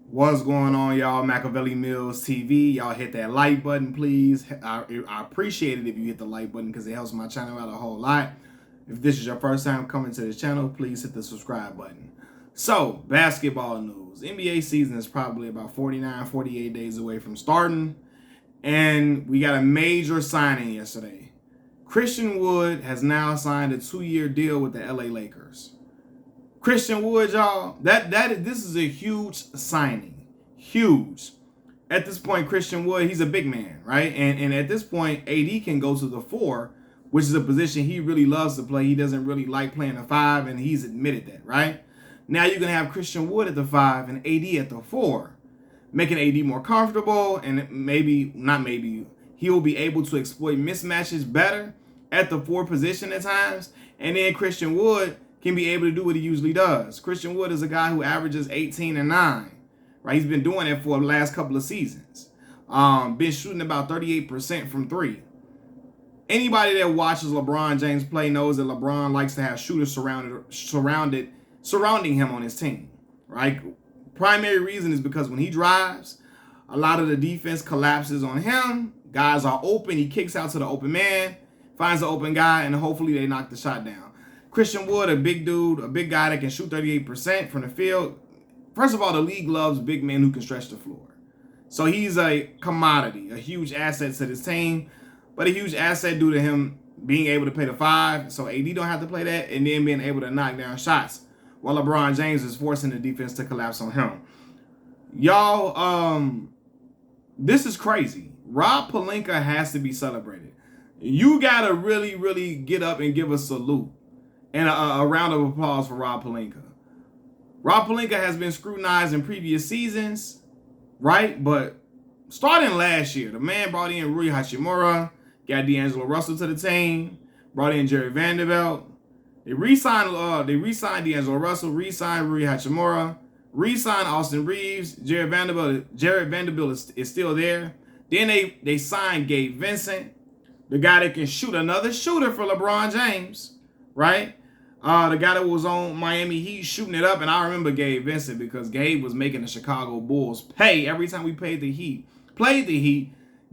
What's going on, y'all? Machiavelli Mills TV. Y'all hit that like button, please. I appreciate it if you hit the like button because it helps my channel out a whole lot. If this is your first time coming to this channel, please hit the subscribe button. So, basketball news. NBA season is probably about 49, 48 days away from starting. And we got a major signing yesterday. Christian Wood has now signed a 2-year deal with the LA Lakers. Christian Wood, y'all, this is a huge signing. Huge. At this point, Christian Wood, he's a big man, right? And at this point, AD can go to the 4, which is a position he really loves to play. He doesn't really like playing the 5, and he's admitted that, right? Now you're going to have Christian Wood at the 5 and AD at the 4, making AD more comfortable, and he will be able to exploit mismatches better at the 4 position at times. And then Christian Wood can be able to do what he usually does. Christian Wood is a guy who averages 18 and 9, right? He's been doing it for the last couple of seasons. Been shooting about 38% from 3. Anybody that watches LeBron James play knows that LeBron likes to have shooters surrounding him on his team, right? Primary reason is because when he drives, a lot of the defense collapses on him. Guys are open. He kicks out to the open man, finds the open guy, and hopefully they knock the shot down. Christian Wood, a big dude, a big guy that can shoot 38% from the field. First of all, the league loves big men who can stretch the floor. So he's a commodity, a huge asset to this team, but a huge asset due to him being able to play the 5. So AD don't have to play that, and then being able to knock down shots while LeBron James is forcing the defense to collapse on him. Y'all, this is crazy. Rob Pelinka has to be celebrated. You got to really, really get up and give a salute and a round of applause for Rob Pelinka. Rob Pelinka has been scrutinized in previous seasons, right? But starting last year, the man brought in Rui Hachimura, got D'Angelo Russell to the team, brought in Jerry Vanderbilt. They re-signed D'Angelo Russell, re-signed Rui Hachimura, re-signed Austin Reeves. Jared Vanderbilt is still there. Then they signed Gabe Vincent, the guy that can shoot, another shooter for LeBron James, right? The guy that was on Miami Heat shooting it up. And I remember Gabe Vincent because Gabe was making the Chicago Bulls pay every time we played the Heat.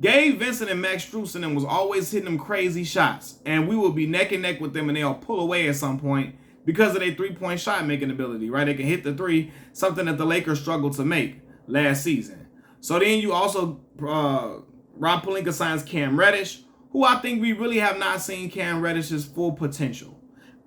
Gabe Vincent and Max Strus and them was always hitting them crazy shots. And we would be neck and neck with them and they'll pull away at some point because of their 3-point shot making ability, right? They can hit the 3, something that the Lakers struggled to make last season. So then you also, Rob Pelinka signs Cam Reddish, who I think we really have not seen Cam Reddish's full potential.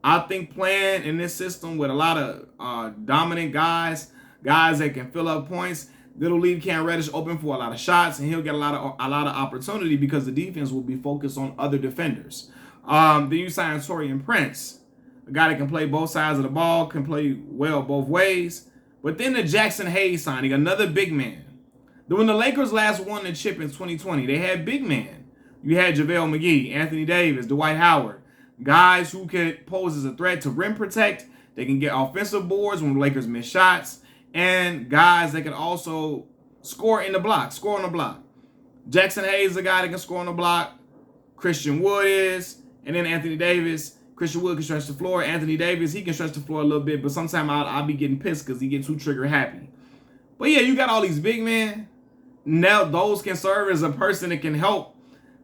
I think playing in this system with a lot of dominant guys that can fill up points, that'll leave Cam Reddish open for a lot of shots, and he'll get a lot of opportunity because the defense will be focused on other defenders. Then you sign Taurean Prince, a guy that can play both sides of the ball, can play well both ways. But then the Jackson Hayes signing, another big man. When the Lakers last won the chip in 2020, they had big men. You had JaVale McGee, Anthony Davis, Dwight Howard. Guys who could pose as a threat to rim protect. They can get offensive boards when the Lakers miss shots. And guys that can also score on the block. Jackson Hayes is a guy that can score on the block. Christian Wood is. And then Anthony Davis. Christian Wood can stretch the floor. Anthony Davis, he can stretch the floor a little bit. But sometimes I'll be getting pissed because he gets too trigger happy. But yeah, you got all these big men. Now those can serve as a person that can help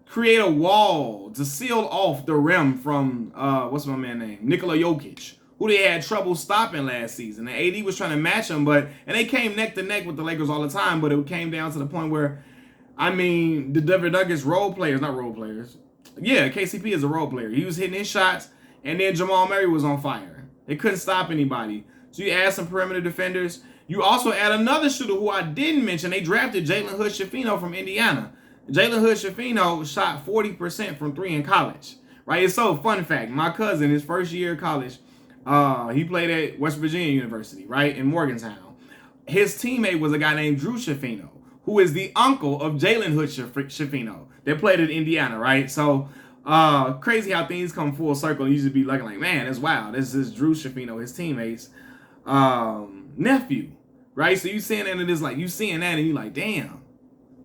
create a wall to seal off the rim from, what's my man name? Nikola Jokic, who they had trouble stopping last season. And AD was trying to match him, and they came neck to neck with the Lakers all the time, but it came down to the point where, the Denver Nuggets KCP is a role player. He was hitting his shots, and then Jamal Murray was on fire. They couldn't stop anybody. So you add some perimeter defenders. You also add another shooter who I didn't mention. They drafted Jalen Hood-Schifino from Indiana. Jalen Hood-Schifino shot 40% from 3 in college, right? It's so fun fact. My cousin, his first year of college, he played at West Virginia University, right, in Morgantown. His teammate was a guy named Drew Schifino, who is the uncle of Jalen Hood-Schifino that played at Indiana, right? So crazy how things come full circle. You should be looking like, man, that's wild. This is Drew Schifino, his teammate's nephew, right? So you seeing that and it's like, you seeing that and you like, damn.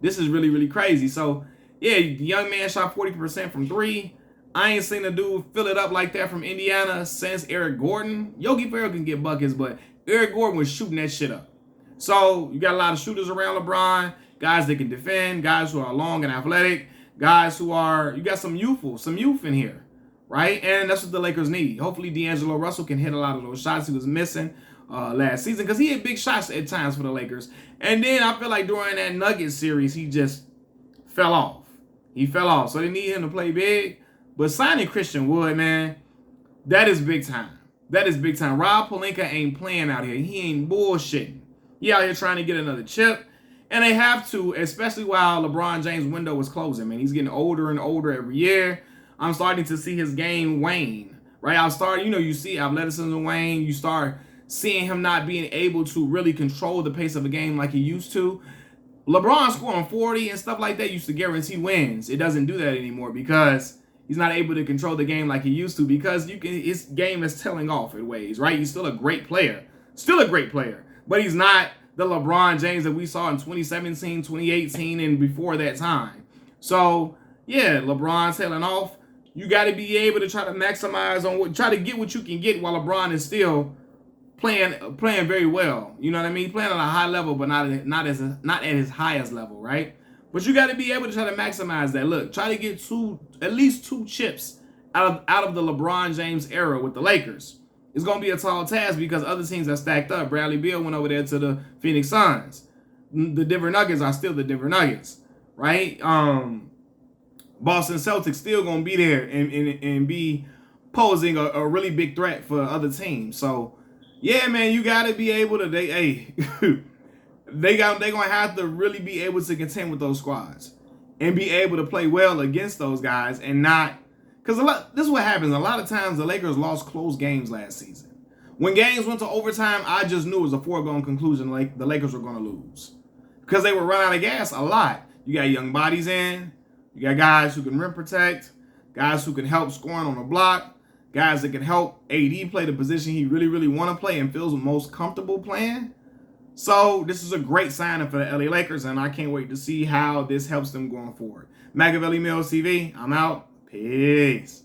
This is really, really crazy. So, yeah, the young man shot 40% from 3. I ain't seen a dude fill it up like that from Indiana since Eric Gordon. Yogi Ferrell can get buckets, but Eric Gordon was shooting that shit up. So you got a lot of shooters around LeBron, guys that can defend, guys who are long and athletic, guys who are, you got some youth in here, right? And that's what the Lakers need. Hopefully D'Angelo Russell can hit a lot of those shots he was missing last season, because he had big shots at times for the Lakers. And then I feel like during that Nuggets series, he just fell off. He fell off. So they need him to play big. But signing Christian Wood, man, that is big time. That is big time. Rob Pelinka ain't playing out here. He ain't bullshitting. He out here trying to get another chip. And they have to, especially while LeBron James' window was closing, man. He's getting older and older every year. I'm starting to see his game wane, right? You see athleticism wane. You start seeing him not being able to really control the pace of a game like he used to. LeBron scoring 40 and stuff like that used to guarantee wins. It doesn't do that anymore because he's not able to control the game like he used to, because his game is tailing off in ways, right? He's still a great player. But he's not the LeBron James that we saw in 2017, 2018, and before that time. So, yeah, LeBron tailing off. You got to be able to try to maximize on try to get what you can get while LeBron is still playing very well. You know what I mean? Playing on a high level, but not at his highest level, right? But you got to be able to try to maximize that. Look, try to get at least two chips out of the LeBron James era with the Lakers. It's going to be a tall task because other teams are stacked up. Bradley Beal went over there to the Phoenix Suns. The Denver Nuggets are still the Denver Nuggets, right? Boston Celtics still going to be there and be posing a really big threat for other teams. So, yeah, man, you got to be able to, they're going to have to really be able to contend with those squads and be able to play well against those guys and not, because this is what happens. A lot of times the Lakers lost close games last season. When games went to overtime, I just knew it was a foregone conclusion like the Lakers were going to lose because they would run out of gas a lot. You got young bodies in. You got guys who can rim protect, guys who can help scoring on the block, guys that can help AD play the position he really, really want to play and feels most comfortable playing. So this is a great signing for the LA Lakers, and I can't wait to see how this helps them going forward. Machiavelli Mills TV, I'm out. Peace.